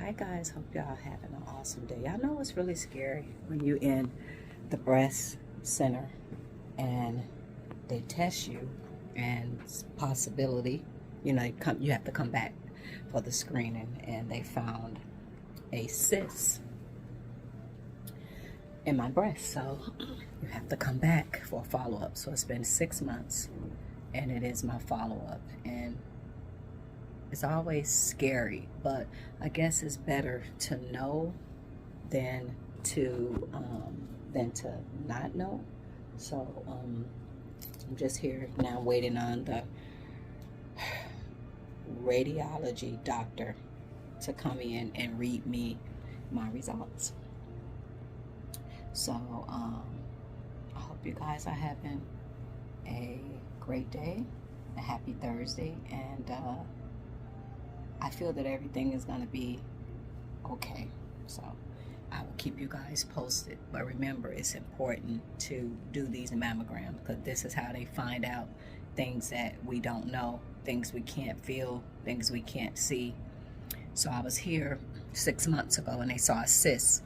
Hi guys, hope y'all having an awesome day. I know it's really scary when you in the breast center and they test you and it's possibility, you have to come back for the screening and they found a cyst in my breast. So you have to come back for a follow-up. So it's been 6 months and it is my follow-up, and it's always scary, but I guess it's better to know than to not know. So I'm just here now waiting on the radiology doctor to come in and read me my results. So I hope you guys are having a great day, a happy Thursday, and I feel that everything is going to be okay. So I will keep you guys posted. But remember, it's important to do these mammograms because this is how they find out things that we don't know, things we can't feel, things we can't see. So I was here 6 months ago and they saw a cyst.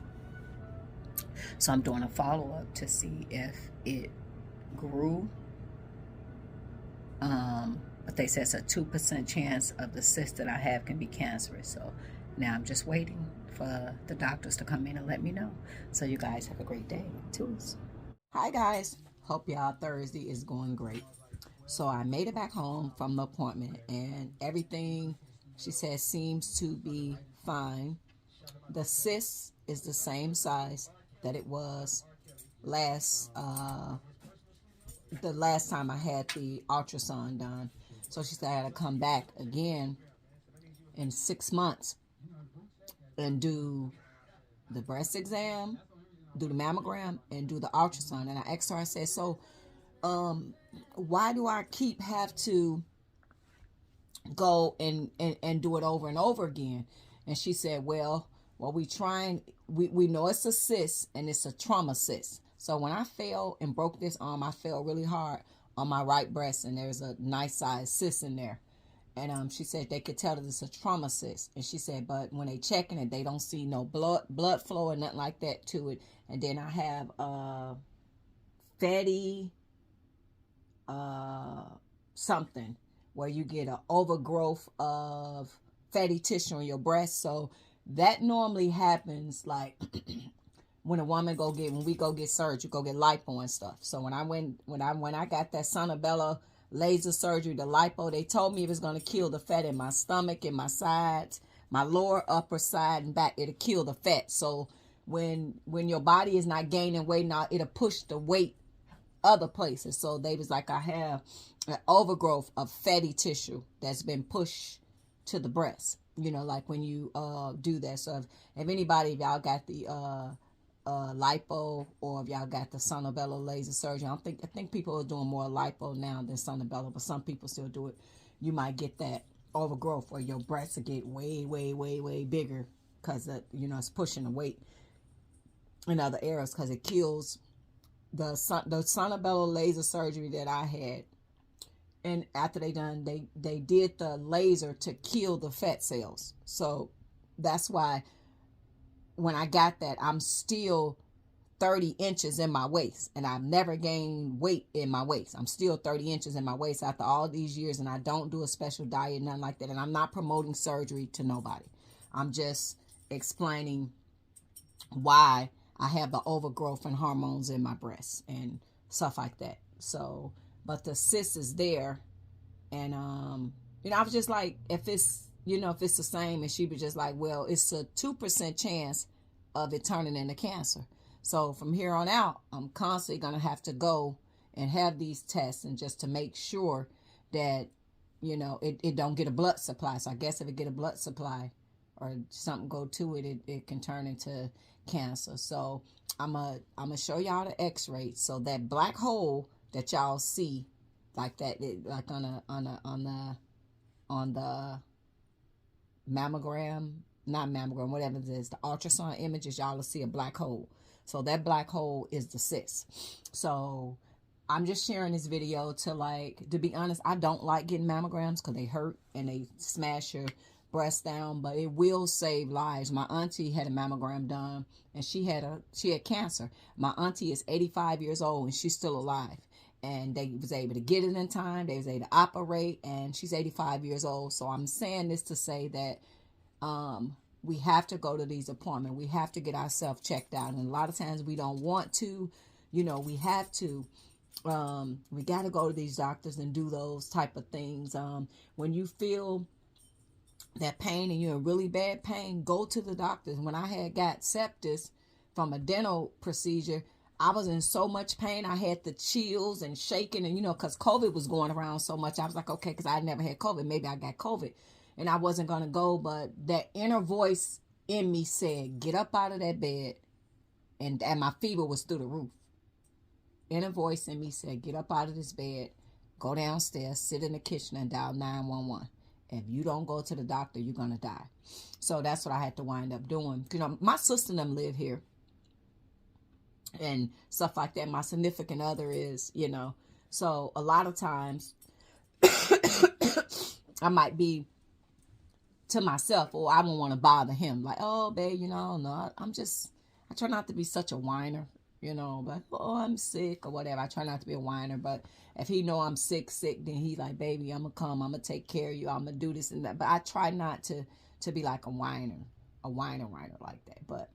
So I'm doing a follow-up to see if it grew. But they say it's a 2% chance of the cyst that I have can be cancerous. So now I'm just waiting for the doctors to come in and let me know. So you guys have a great day. Toodles. Hi guys. Hope y'all Thursday is going great. So I made it back home from the appointment and everything, she said, seems to be fine. The cyst is the same size that it was the last time I had the ultrasound done. So she said I had to come back again in 6 months and do the breast exam, do the mammogram, and do the ultrasound. And I asked her, I said, so why do I have to go and do it over and over again? And she said, well, we know it's a cyst and it's a trauma cyst. So when I fell and broke this arm, I fell really hard on my right breast, and there's a nice size cyst in there. And she said they could tell that it's a trauma cyst. And she said, but when they checking it, they don't see no blood flow or nothing like that to it. And then I have fatty something where you get an overgrowth of fatty tissue on your breast. So that normally happens like when we go get surgery, go get lipo and stuff. So when I got that Sonobella laser surgery, the lipo, they told me it was going to kill the fat in my stomach, in my sides, my lower upper side and back. It'll kill the fat. So when your body is not gaining weight, now it'll push the weight other places. So they was like, I have an overgrowth of fatty tissue that's been pushed to the breast, like when you do that. So if anybody, if y'all got the lipo, or if y'all got the Sonobella laser surgery, I think people are doing more lipo now than Sonobella, but some people still do it. You might get that overgrowth, or your breasts will get way, way, way, way bigger because it's pushing the weight in other areas, because it kills the Sonobella laser surgery that I had. And after they did the laser to kill the fat cells. So that's why when I got that, I'm still 30 inches in my waist, and I've never gained weight in my waist. I'm still 30 inches in my waist after all these years, and I don't do a special diet, nothing like that. And I'm not promoting surgery to nobody. I'm just explaining why I have the overgrowth and hormones in my breasts and stuff like that. So, but the cyst is there, and I was just like, if it's the same, and she was just like, well, it's a 2% chance of it turning into cancer. So from here on out, I'm constantly gonna have to go and have these tests, and just to make sure that it don't get a blood supply. So I guess if it get a blood supply or something go to it, it can turn into cancer. So I'm gonna show y'all the x-ray. So that black hole that y'all see like that, like on the mammogram, not mammogram, whatever it is, the ultrasound images, y'all will see a black hole. So that black hole is the cyst. So I'm just sharing this video to be honest, I don't like getting mammograms because they hurt and they smash breast down, but it will save lives. My auntie had a mammogram done, and she had cancer. My auntie is 85 years old, and she's still alive. And they was able to get it in time. They was able to operate, and she's 85 years old. So I'm saying this to say that we have to go to these appointments. We have to get ourselves checked out. And a lot of times we don't want to, we have to. We got to go to these doctors and do those type of things. When you feel that pain and you're in really bad pain, go to the doctors. When I had got sepsis from a dental procedure, I was in so much pain. I had the chills and shaking, and because COVID was going around so much, I was like, okay, because I never had COVID, maybe I got COVID, and I wasn't going to go. But that inner voice in me said, get up out of that bed. And my fever was through the roof. Inner voice in me said, get up out of this bed, go downstairs, sit in the kitchen, and dial 911. If you don't go to the doctor, you're going to die. So that's what I had to wind up doing. My sister and them live here and stuff like that. My significant other is, so a lot of times I might be to myself, or I won't want to bother him. Like, oh, babe, no, I try not to be such a whiner, but, oh, I'm sick or whatever. I try not to be a whiner, but if he know I'm sick, then he's like, baby, I'm going to come, I'm going to take care of you, I'm going to do this and that. But I try not to be like a whiner like that. But,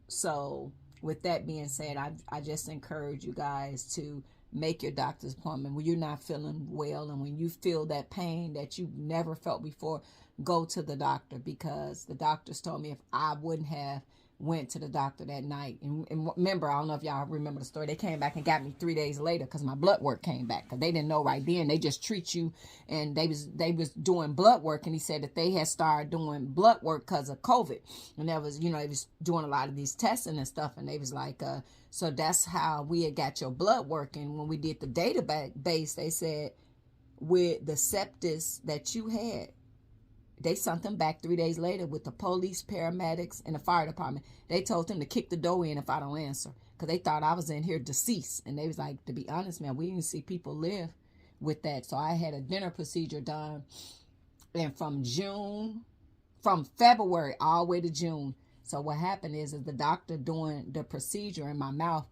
so with that being said, I just encourage you guys to make your doctor's appointment when you're not feeling well, and when you feel that pain that you never felt before, go to the doctor, because the doctors told me if I wouldn't have went to the doctor that night, and remember, I don't know if y'all remember the story, they came back and got me 3 days later because my blood work came back, because they didn't know right then. They just treat you, and they was doing blood work, and he said that they had started doing blood work because of COVID, and that was, they was doing a lot of these testing and stuff, and they was like, so that's how we had got your blood work. And when we did the database, they said with the sepsis that you had, they sent them back 3 days later with the police, paramedics, and the fire department. They told them to kick the door in if I don't answer, because they thought I was in here deceased. And they was like, to be honest, man, we didn't see people live with that. So I had a dental procedure done, and from February all the way to June. So what happened is the doctor doing the procedure in my mouth,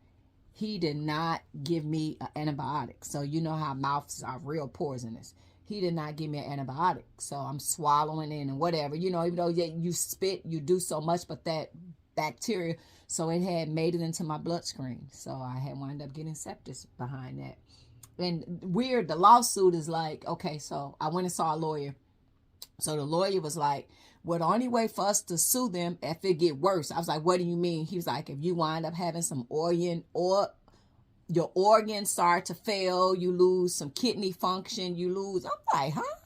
he did not give me an antibiotic. So you know how mouths are real poisonous. He did not give me an antibiotic. So I'm swallowing in and whatever, even though you spit, you do so much, but that bacteria, so it had made it into my bloodstream. So I had wound up getting sepsis behind that. And weird, the lawsuit is like, okay, so I went and saw a lawyer. So the lawyer was like, well, the only way for us to sue them if it get worse. I was like, what do you mean? He was like, if you wind up having some organ, or your organs start to fail, you lose some kidney function, you lose. I'm like, huh?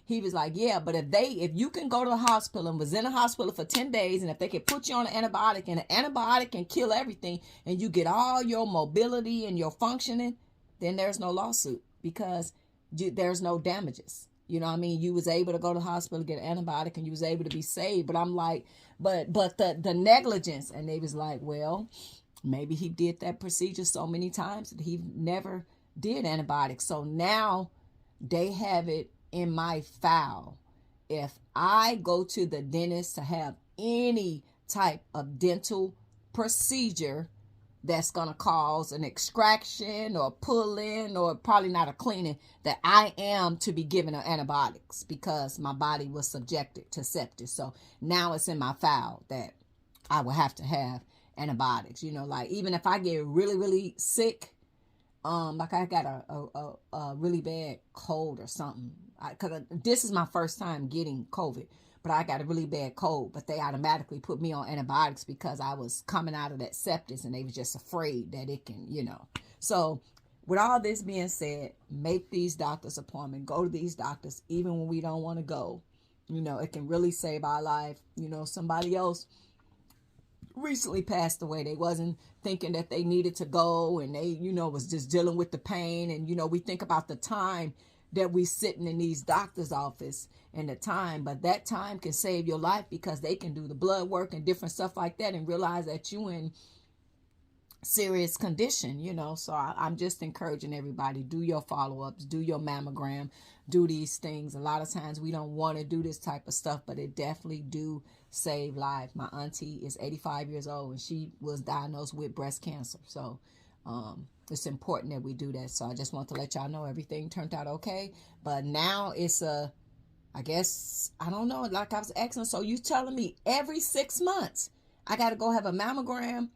He was like, yeah, but if you can go to the hospital and was in the hospital for 10 days, and if they can put you on an antibiotic, and an antibiotic can kill everything, and you get all your mobility and your functioning, then there's no lawsuit, because there's no damages. You know what I mean? You was able to go to the hospital, get an antibiotic, and you was able to be saved. But I'm like, but the negligence. And they was like, well, maybe he did that procedure so many times that he never did antibiotics. So now they have it in my file. If I go to the dentist to have any type of dental procedure that's going to cause an extraction or pulling, or probably not a cleaning, that I am to be given antibiotics, because my body was subjected to sepsis. So now it's in my file that I will have to have antibiotics. Like even if I get really, really sick, like I got a really bad cold or something, because this is my first time getting COVID, but I got a really bad cold, but they automatically put me on antibiotics because I was coming out of that sepsis, and they was just afraid that it can, So with all this being said, make these doctor's appointments, go to these doctors, even when we don't want to go. It can really save our life. Somebody else recently passed away. They wasn't thinking that they needed to go, and they, was just dealing with the pain. And, we think about the time that we sitting in these doctor's office and the time, but that time can save your life, because they can do the blood work and different stuff like that, and realize that you in serious condition, you know. So I'm just encouraging everybody, do your follow-ups, do your mammogram, do these things. A lot of times we don't want to do this type of stuff, but it definitely do save lives. My auntie is 85 years old and she was diagnosed with breast cancer. So it's important that we do that. So I just want to let y'all know everything turned out okay. But now it's I guess, I don't know, like I was asking, so you telling me every 6 months I got to go have a mammogram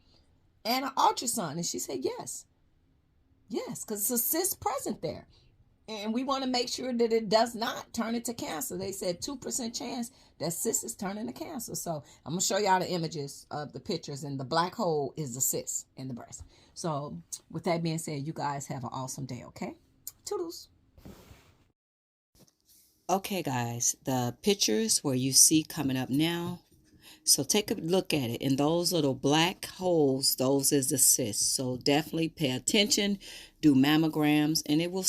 and an ultrasound? And she said, yes. Yes, because it's a cyst present there. And we want to make sure that it does not turn into cancer. They said 2% chance that cyst is turning to cancer. So I'm going to show y'all the images of the pictures. And the black hole is the cyst in the breast. So with that being said, you guys have an awesome day, okay? Toodles. Okay, guys, the pictures where you see coming up now. So take a look at it. And those little black holes, those is the cysts. So definitely pay attention, do mammograms, and it will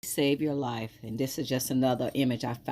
save your life. And this is just another image I found.